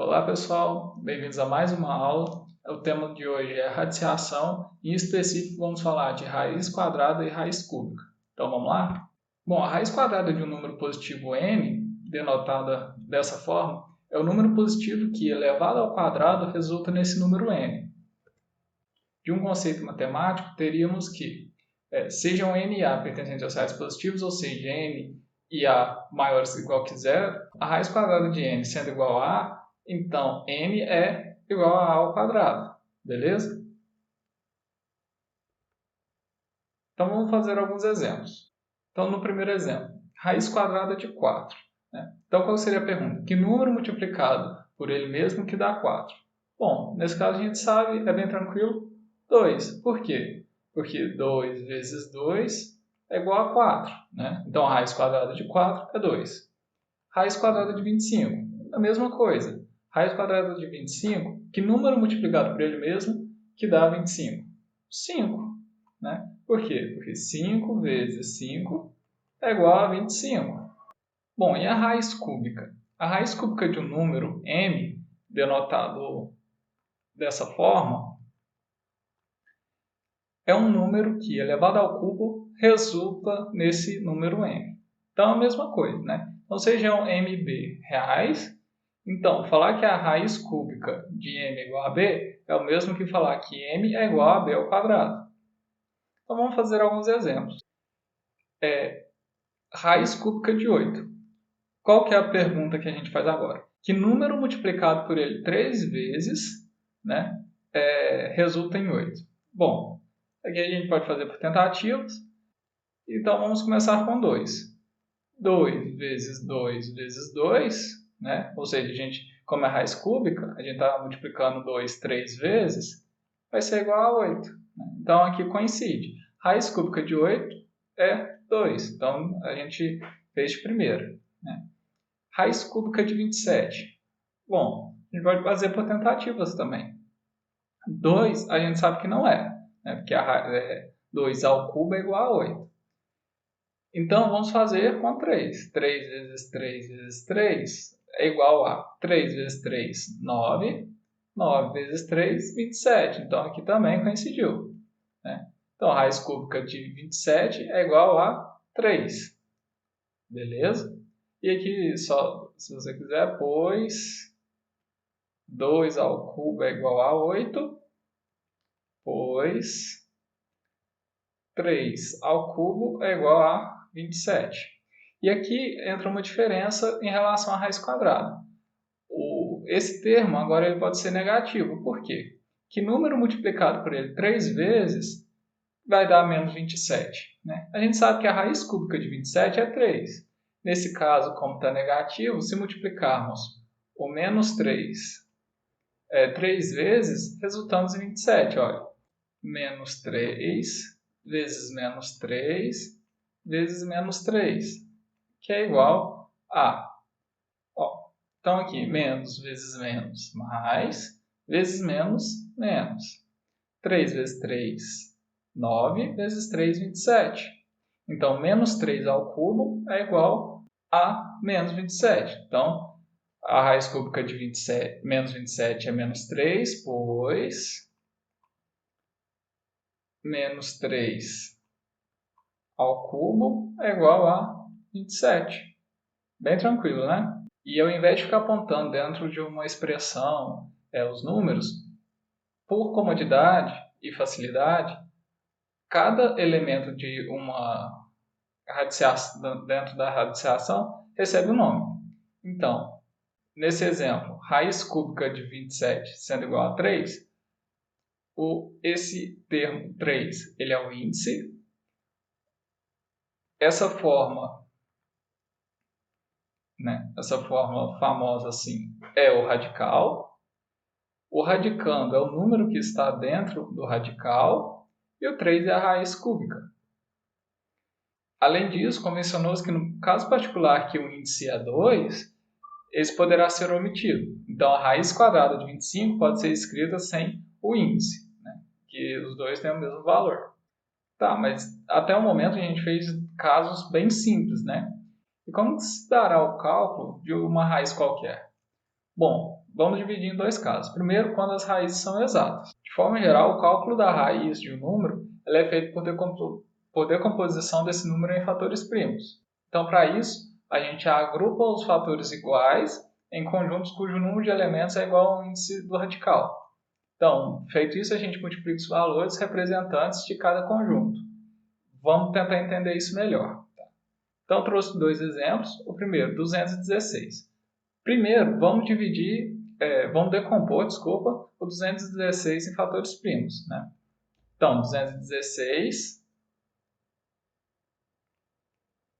Olá pessoal, bem-vindos a mais uma aula. O tema de hoje é radiciação e em específico vamos falar de raiz quadrada e raiz cúbica. Então vamos lá? Bom, a raiz quadrada de um número positivo n, denotada dessa forma, é o número positivo que, elevado ao quadrado, resulta nesse número n. De um conceito matemático, teríamos que, sejam n e a pertencentes aos raios positivos, ou seja, n e a maiores ou igual que zero, a raiz quadrada de n sendo igual a a, então n é igual a ao quadrado, beleza? Então vamos fazer alguns exemplos. Então no primeiro exemplo, raiz quadrada de 4. Né? Então qual seria a pergunta? Que número multiplicado por ele mesmo que dá 4? Bom, nesse caso a gente sabe, é bem tranquilo, 2. Por quê? Porque 2 vezes 2 é igual a 4. Né? Então a raiz quadrada de 4 é 2. Raiz quadrada de 25, a mesma coisa. Raiz quadrada de 25, que número multiplicado por ele mesmo que dá 25? 5. Né? Por quê? Porque 5 vezes 5 é igual a 25. Bom, e a raiz cúbica? A raiz cúbica de um número m, denotado dessa forma, é um número que, elevado ao cubo, resulta nesse número m. Então, é a mesma coisa, né? Então, sejam mb reais. Então, falar que a raiz cúbica de m é igual a b é o mesmo que falar que m é igual a b ao quadrado. Então, vamos fazer alguns exemplos. Raiz cúbica de 8. Qual que é a pergunta que a gente faz agora? Que número multiplicado por ele 3 vezes, né, resulta em 8? Bom, aqui a gente pode fazer por tentativas. Então, vamos começar com 2. 2 vezes 2 vezes 2, né? Ou seja, a gente, como é raiz cúbica, a gente está multiplicando 2 3 vezes, vai ser igual a 8. Né? Então, aqui coincide. Raiz cúbica de 8 é 2. Então, a gente fez de primeira. Né? Raiz cúbica de 27. Bom, a gente pode fazer por tentativas também. 2 a gente sabe que não é, né? Porque 2 ao cubo é igual a 8. Então, vamos fazer com 3. 3 vezes 3 vezes 3 é igual a 3 vezes 3, 9. 9 vezes 3, 27. Então, aqui também coincidiu. Né? Então, a raiz cúbica de 27 é igual a 3. Beleza? E aqui, só se você quiser, pois 2 ao cubo é igual a 8, pois 3 ao cubo é igual a 27. E aqui entra uma diferença em relação à raiz quadrada. Esse termo agora ele pode ser negativo. Por quê? Que número multiplicado por ele 3 vezes vai dar menos 27. Né? A gente sabe que a raiz cúbica de 27 é 3. Nesse caso, como está negativo, se multiplicarmos o menos 3 3 vezes, resultamos em 27. Olha, menos 3 vezes menos 3 vezes menos 3, que é igual a... Ó, então, aqui, menos vezes menos, mais, vezes menos, menos. 3 vezes 3, 9, vezes 3, 27. Então, menos 3 ao cubo é igual a menos 27. Então, a raiz cúbica de 27, menos 27 é menos 3, pois menos 3 ao cubo é igual a 27. Bem tranquilo, né? E ao invés de ficar apontando dentro de uma expressão os números, por comodidade e facilidade, cada elemento de uma radiciação, dentro da radiciação recebe um nome. Então, nesse exemplo, raiz cúbica de 27 sendo igual a 3, esse termo 3 ele é o índice. Essa forma, né, essa fórmula famosa assim, é o radical. O radicando é o número que está dentro do radical. E o 3 é a raiz cúbica. Além disso, convencionou-se que no caso particular que o índice é 2, esse poderá ser omitido. Então, a raiz quadrada de 25 pode ser escrita sem o índice, né? Que os dois têm o mesmo valor. Tá, mas até o momento a gente fez casos bem simples, né? E como se dará o cálculo de uma raiz qualquer? Bom, vamos dividir em dois casos. Primeiro, quando as raízes são exatas. De forma geral, o cálculo da raiz de um número é feito por decomposição desse número em fatores primos. Então, para isso, a gente agrupa os fatores iguais em conjuntos cujo número de elementos é igual ao índice do radical. Então, feito isso, a gente multiplica os valores representantes de cada conjunto. Vamos tentar entender isso melhor. Então, trouxe dois exemplos. O primeiro, 216. Primeiro, vamos decompor, o 216 em fatores primos, né? Então, 216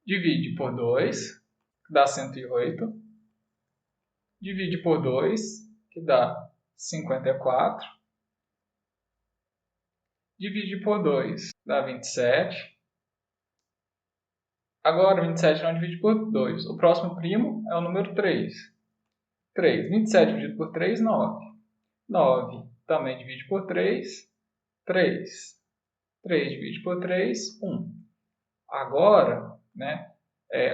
divide por 2, que dá 108. Divide por 2, que dá 54. Divide por 2, dá 27. Agora, 27 não divide por 2. O próximo primo é o número 3. 27 dividido por 3, 9. 9 também divide por 3, 3. 3 divide por 3, 1. Agora, né,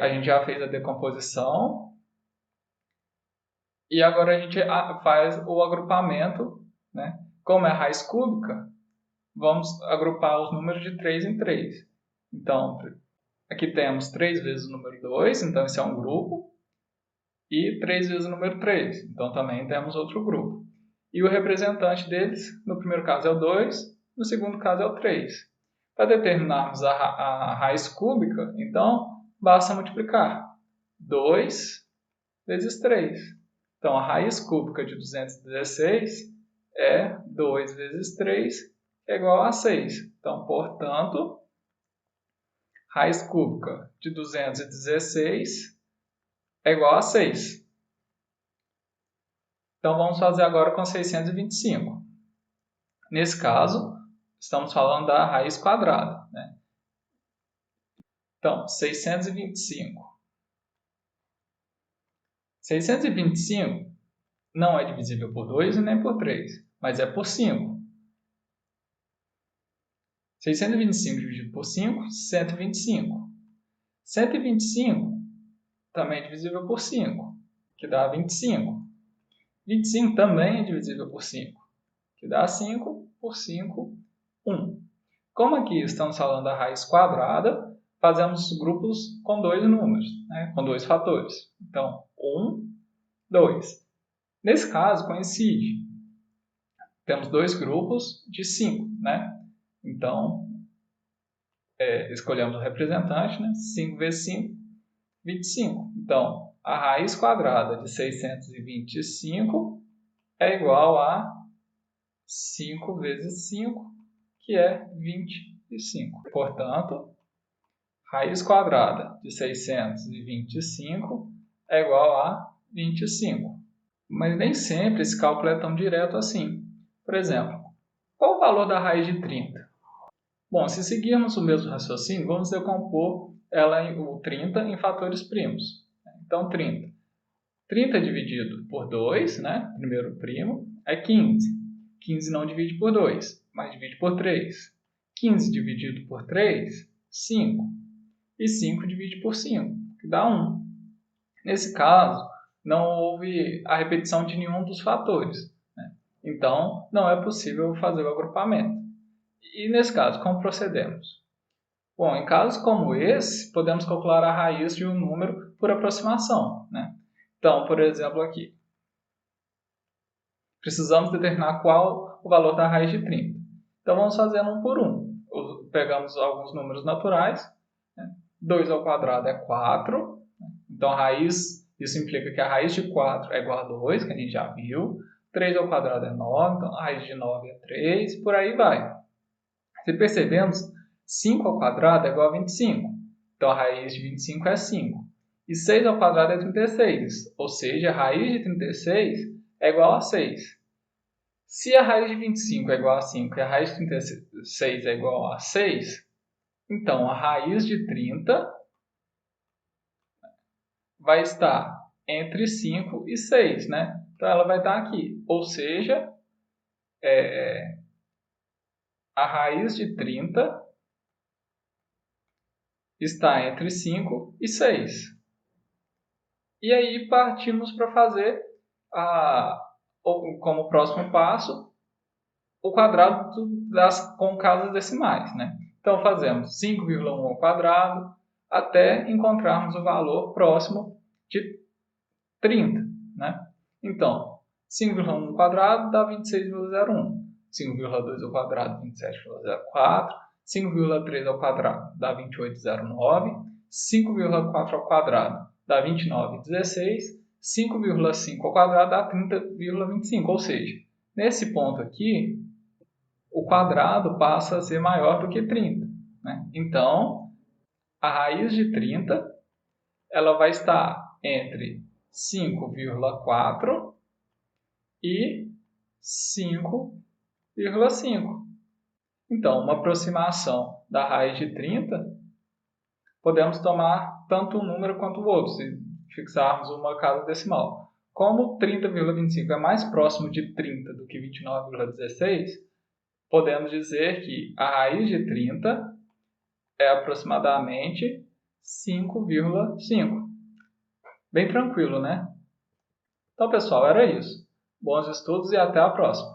a gente já fez a decomposição e agora a gente faz o agrupamento, né? Como é raiz cúbica, vamos agrupar os números de 3 em 3. Então, aqui temos 3 vezes o número 2, então esse é um grupo, e 3 vezes o número 3, então também temos outro grupo. E o representante deles, no primeiro caso é o 2, no segundo caso é o 3. Para determinarmos a raiz cúbica, então, basta multiplicar 2 vezes 3. Então, a raiz cúbica de 216 é 2 vezes 3, que é igual a 6. Então, portanto, raiz cúbica de 216 é igual a 6. Então, vamos fazer agora com 625. Nesse caso, estamos falando da raiz quadrada, né? Então, 625. 625 não é divisível por 2 e nem por 3, mas é por 5. 625 dividido por 5, 125. 125 também é divisível por 5, que dá 25. 25 também é divisível por 5, que dá 5 por 5, 1. Como aqui estamos falando da raiz quadrada, fazemos grupos com dois números, né? Com dois fatores. Então, 1, 2. Nesse caso, coincide. Temos dois grupos de 5, né? Então, escolhemos o representante, né? 5 vezes 5, 25. Então, a raiz quadrada de 625 é igual a 5 vezes 5, que é 25. Portanto, raiz quadrada de 625 é igual a 25. Mas nem sempre esse cálculo é tão direto assim. Por exemplo, qual o valor da raiz de 30? Bom, se seguirmos o mesmo raciocínio, vamos decompor o 30 em fatores primos. Então, 30. 30 dividido por 2, né? Primeiro primo, é 15. 15 não divide por 2, mas divide por 3. 15 dividido por 3, 5. E 5 divide por 5, que dá 1. Nesse caso, não houve a repetição de nenhum dos fatores, né? Então, não é possível fazer o agrupamento. E nesse caso, como procedemos? Bom, em casos como esse, podemos calcular a raiz de um número por aproximação, né? Então, por exemplo, aqui, precisamos determinar qual o valor da raiz de 30. Então, vamos fazendo um por um. Pegamos alguns números naturais, né? 2 ao quadrado é 4, então a raiz, isso implica que a raiz de 4 é igual a 2, que a gente já viu. 3 ao quadrado é 9, então a raiz de 9 é 3, por aí vai. Se percebemos, 5 ao quadrado é igual a 25, então a raiz de 25 é 5. E 6 ao quadrado é 36, ou seja, a raiz de 36 é igual a 6. Se a raiz de 25 é igual a 5 e a raiz de 36 é igual a 6, então a raiz de 30 vai estar entre 5 e 6, né? Então ela vai estar aqui, ou seja, a raiz de 30 está entre 5 e 6. E aí partimos para fazer como próximo passo, o quadrado com casas decimais, né? Então, fazemos 5,1 ao quadrado até encontrarmos o valor próximo de 30, né? Então, 5,1 ao quadrado dá 26,01. 5,2 ao quadrado, 27,04. 5,3 ao quadrado dá 28,09. 5,4 ao quadrado dá 29,16. 5,5 ao quadrado dá 30,25. Ou seja, nesse ponto aqui, o quadrado passa a ser maior do que 30. Né? Então, a raiz de 30 ela vai estar entre 5,4 e 5,5. Então, uma aproximação da raiz de 30, podemos tomar tanto um número quanto o outro, se fixarmos uma casa decimal. Como 30,25 é mais próximo de 30 do que 29,16, podemos dizer que a raiz de 30 é aproximadamente 5,5. Bem tranquilo, né? Então, pessoal, era isso. Bons estudos e até a próxima!